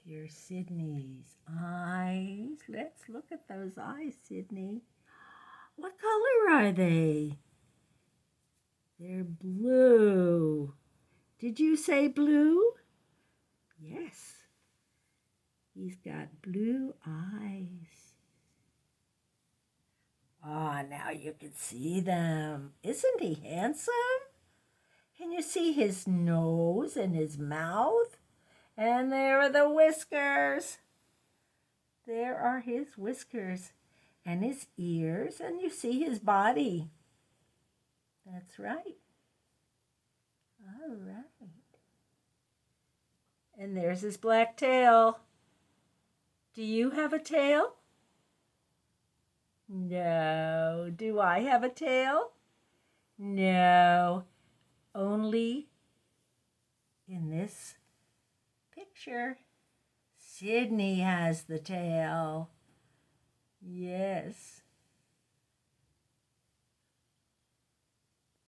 Here's Sydney's eyes. Let's look at those eyes, Sydney. What color are they? They're blue. Did you say blue? Yes. He's got blue eyes. Ah, now you can see them. Isn't he handsome? Can you see his nose and his mouth? And there are the whiskers. There are his whiskers and his ears, and you see his body. That's right. All right. And there's his black tail. Do you have a tail? No. Do I have a tail? No. Only in this picture, Sydney has the tail.